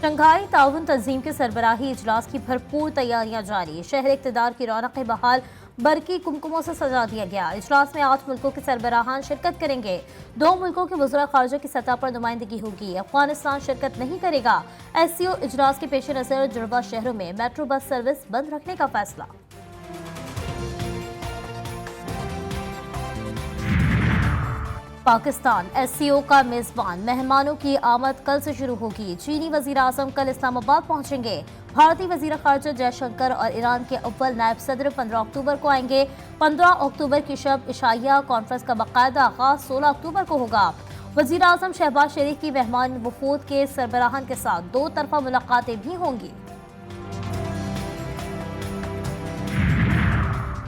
Shanghai ताउन तंजीम के सरबराही इजलास की भरपूर तैयारियां जारी। शहर इक़्तिदार की रौनकें बहाल, बरकी कुमकुमों से सजा दिया गया। इजलास में 8 मुल्कों के सरबराहान शिरकत करेंगे। 2 मुल्कों के वज़ीर ख़ारजा की सतह पर नुमाइंदगी होगी। अफगानिस्तान शिरकत नहीं करेगा। SCO इजलास के पेश नज़र जुड़वा शहरों में मेट्रो बस सर्विस बंद रखने का फैसला। पाकिस्तान SCO का मेजबान, मेहमानों की आमद कल से शुरू होगी। चीनी वजीर आजम कल इस्लामाबाद पहुंचेंगे। भारतीय वजीर खारजा जयशंकर और ईरान के अव्वल नायब सदर 15 अक्टूबर को आएंगे। 15 अक्टूबर की शब इशाइया कॉन्फ्रेंस का बाकायदा आगाज 16 अक्टूबर को होगा। वजीर आजम शहबाज शरीफ की मेहमान वफूद के सरबराहान के साथ 2 तरफा मुलाकातें भी होंगी।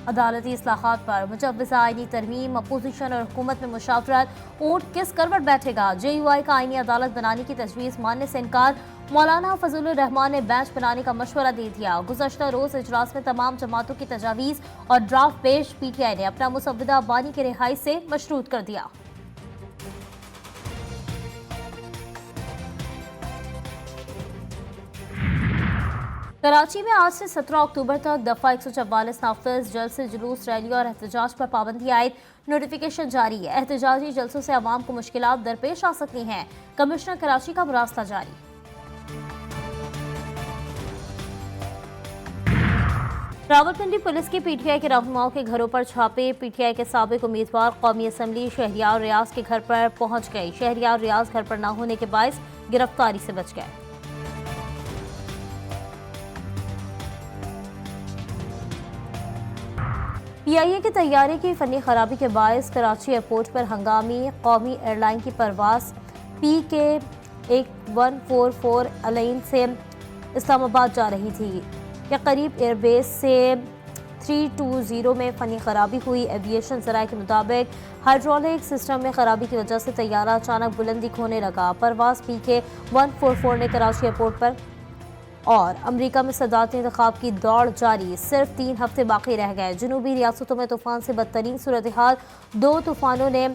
अदालती इस्लाहात पर मुजव्वज़ा आईनी तरमीम, अपोजिशन और हुकूमत में मुशावरत, ऊंट किस करवट बैठेगा। JUI का आईनी अदालत बनाने की तजवीज़ मानने से इनकार। मौलाना फजलुर रहमान ने बेंच बनाने का मशवरा दे दिया। गुज़श्ता रोज़ इजलास में तमाम जमातों की तजावीज़ और ड्राफ्ट पेश। PTI ने अपना मुसव्वदा बानी की रिहाई से मशरूत कर दिया। कराची में आज से 17 अक्टूबर तक दफ़ा 144 नाफिज, जलसे, जुलूस, रैली और एहतजाज पर पाबंदी आयद। नोटिफिकेशन जारी है। एहतजाजी जलसों से आवाम को मुश्किलात दरपेश आ सकती हैं। कमिश्नर कराची का मुरासला जारी। रावलपिंडी पुलिस की PTI के रहनुमाओं के घरों पर छापे। PTI के साबिक उम्मीदवार कौमी असम्बली शहरियार रियाज के घर पर पहुंच गए। शहरियार रियाज घर पर न होने के बायस गिरफ्तारी से बच गए। PIA की तैयारी की फनी खराबी के बायस कराची एयरपोर्ट पर हंगामी कौमी एयरलाइन की परवाज PK-1144 अलाइन से इस्लामाबाद जा रही थी के करीब एयरबेस से 320 में फनी खराबी हुई। एविएशन ज़राए के मुताबिक हाइड्रोलिक सिस्टम में खराबी की वजह से तैयारा अचानक बुलंदी खोने लगा। परवाज PK-144 ने कराची एयरपोर्ट पर और अमेरिका में सदारती इंतखाब की दौड़ जारी। सिर्फ 3 हफ्ते बाकी रह गए। जनूबी रियासतों में तूफान से बदतरीन सूरत हाल। 2 तूफानों ने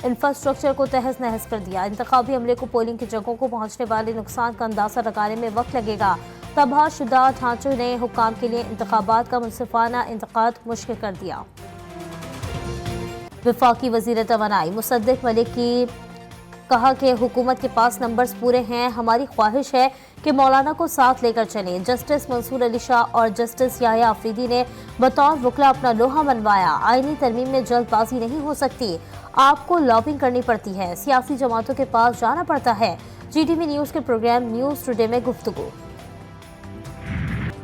इंफ्रास्ट्रक्चर को तहस नहस कर दिया। इंतखाबी अमले को पोलिंग की जगहों को पहुंचने वाले नुकसान का अंदाजा लगाने में वक्त लगेगा। तबाह शुदा ढांचों ने हुक्काम के लिए इंतखाबात का मुनसिफाना इंतकाद मुश्किल कर दिया। वफाकी वजीर तवानाई मुसद्दिक मलिक की कहा कि हुकूमत के पास नंबर्स पूरे हैं। हमारी ख्वाहिश है कि मौलाना को साथ लेकर चलें। जस्टिस मंसूर अली शाह और जस्टिस याह्या अफरीदी ने बतौर वकला अपना लोहा मनवाया। आईनी तरमीम में जल्दबाजी नहीं हो सकती। आपको लॉबिंग करनी पड़ती है। सियासी जमातों के पास जाना पड़ता है। GTV न्यूज़ के प्रोग्राम न्यूज़ टुडे में गुफ्तगू।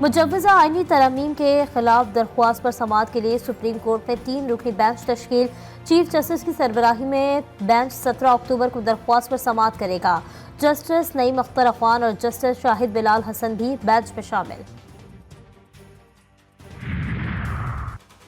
मुजव्वज़ा आईनी तरमीम के खिलाफ दरख्वास्त पर समाअत के लिए सुप्रीम कोर्ट में 3 रुकनी बेंच तश्कील। चीफ जस्टिस की सरबराही में बेंच 17 अक्टूबर को दरख्वास्त पर समाअत करेगा। जस्टिस नईम अख्तर अफगान और जस्टिस शाहिद बिलाल हसन भी बेंच में शामिल।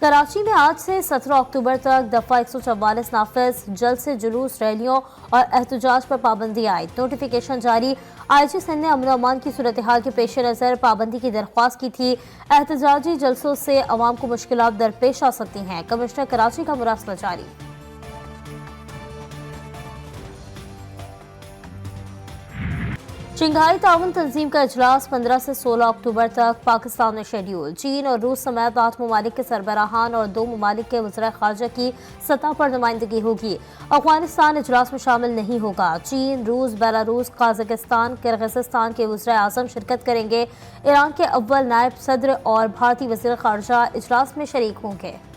कराची में आज से 17 अक्टूबर तक दफ़ा 144 नाफिज, जलसे, जुलूस, रैलियों और एहतजाज पर पाबंदी आयद। नोटिफिकेशन जारी। IG सिंध ने अमन अमान की सूरत हाल के पेश नज़र पाबंदी की दरख्वास्त की थी। एहतजाजी जलसों से अवाम को मुश्किलात दरपेश आ सकती हैं। कमिश्नर कराची का मुरासला जारी। शंघाई ताउन तंजीम का इजलास 15 से 16 अक्टूबर तक पाकिस्तान में शेड्यूल। चीन और रूस समेत 8 ममालिक के सरबराहान और 2 ममालिक के वज़ीर ख़ारजा की सतह पर नुमाइंदगी होगी। अफगानिस्तान इजलास में शामिल नहीं होगा। चीन, रूस, बेलारूस, कजाकिस्तान, किर्गिस्तान के वज़ीर आज़म शिरकत करेंगे। ईरान के अव्वल नायब सदर और भारतीय वज़ीर ख़ारजा इजलास में शरीक होंगे।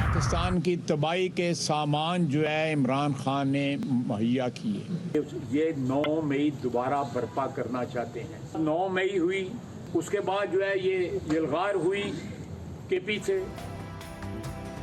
पाकिस्तान की तबाही के सामान जो है इमरान खान ने मुहैया किए। ये 9 मई दोबारा बर्पा करना चाहते हैं। 9 मई हुई, उसके बाद जो है ये यलगार हुई के पीछे।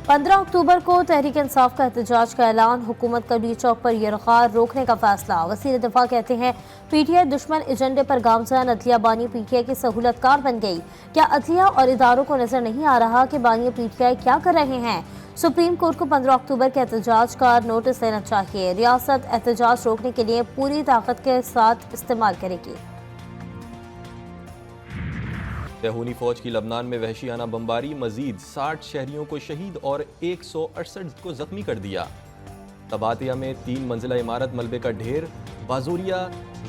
15 अक्टूबर को तहरीक इंसाफ का एहतजाज का ऐलान। हुकूमत का डी चौक पर यलगार रोकने का फैसला। वज़ीर दिफा कहते हैं PTI दुश्मन एजेंडे पर गामज़न। अदलिया बानी PTI की सहूलतकार बन गई। क्या अदलिया और इदारों को नजर नहीं आ रहा कि बानी PTI क्या कर रहे हैं? सुप्रीम कोर्ट को 15 अक्टूबर के एहतजाज का नोटिस लेना चाहिए। रियासत एहतजाज रोकने के लिए पूरी ताकत के साथ इस्तेमाल करेगी। तहूनी फौज की लबनान में वहशियाना बमबारी, मजीद 60 शहरियों को शहीद और 168 को जख्मी कर दिया। तबातिया में 3 मंजिला इमारत मलबे का ढेर। बाजूरिया,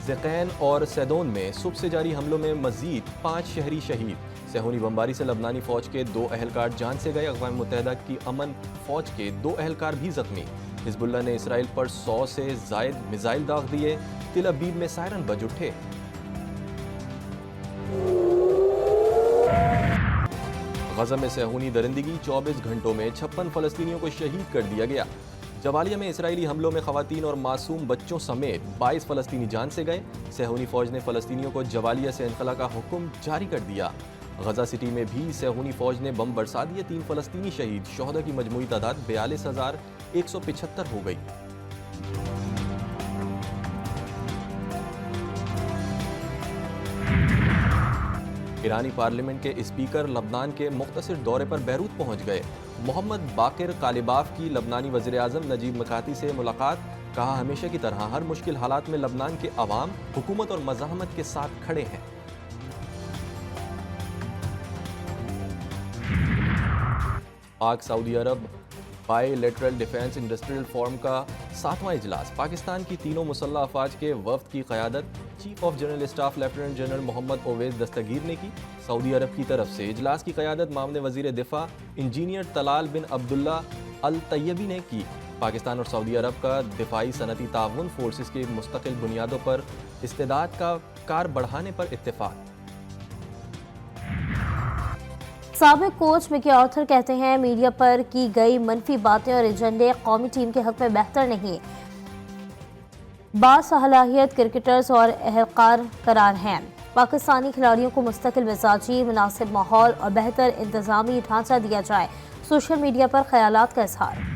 ज़क़ैन और सैदोन में सुबह से जारी हमलों में मजीद 5 शहरी शहीद। सेहूनी बमबारी से लबनानी फौज के 2 अहलकार जान से गए। अक़वाम मुत्तहिदा की अमन फौज के 2 अहलकार भी जख्मी। हिज़्बुल्लाह ने इसराइल पर 100 से ज़ायद मिसाइल दाग दिए। तिल अबीब में सायरन बज उठे। गज़ा में सेहूनी दरिंदगी, 24 घंटों में 56 फ़लस्तीनियों को शहीद कर दिया गया। जबालिया में इसराइली हमलों में ख़वातीन और मासूम बच्चों समेत 22 फ़लस्तीनी जान से गए। सेहूनी फ़ौज ने फ़लस्तीनियों को जबालिया से इनखला का हुक्म जारी कर दिया। गज़ा सिटी में भी सेहूनी फ़ौज ने बम बरसा दिए। 3 फ़लस्तीनी शहीद। शुहदा की मजमूई तादाद 42,175 हो गई। ईरानी पार्लियामेंट के स्पीकर लबनान के मुख्तसर दौरे पर बैरूत पहुंच गए। मोहम्मद बाकिर कालिबाफ की लबनानी वज़ीर-ए-आज़म नजीब मिकाती से मुलाकात। कहा, हमेशा की तरह हर मुश्किल हालात में लबनान के अवाम हुकूमत और मज़ाहमत के साथ खड़े हैं। पाक सऊदी अरब बायलैटरल डिफेंस इंडस्ट्रियल फोरम का 7वां इजलास। पाकिस्तान की तीनों मुसल्लह अफवाज के वफ्द की क़यादत chief of general staff lieutenant general Muhammad Owais Dastgir ने की। सऊदी अरब की तरफ से इजलास की क़यादत मामले वज़ीर दिफा इंजीनियर तलाल बिन अब्दुल्ला अल तैयबी ने की। पाकिस्तान और सऊदी अरब का दिफाई सनती ताउन फोर्सेस के मुस्तकिल बुनियादों पर इस्तेदाद का कार बढ़ाने पर इत्तेफाक। साबिक कोच मिकी आर्थर कहते हैं, मीडिया पर की गई मनफी बातें और एजेंडे कौमी टीम के हक में बेहतर नहीं, बासलाहियत क्रिकेटर्स और अहलकार करार हैं। पाकिस्तानी खिलाड़ियों को मुस्तकिल मिजाजी, मुनासिब माहौल और बेहतर इंतजामी ढांचा दिया जाए। सोशल मीडिया पर ख्यालात का इजहार।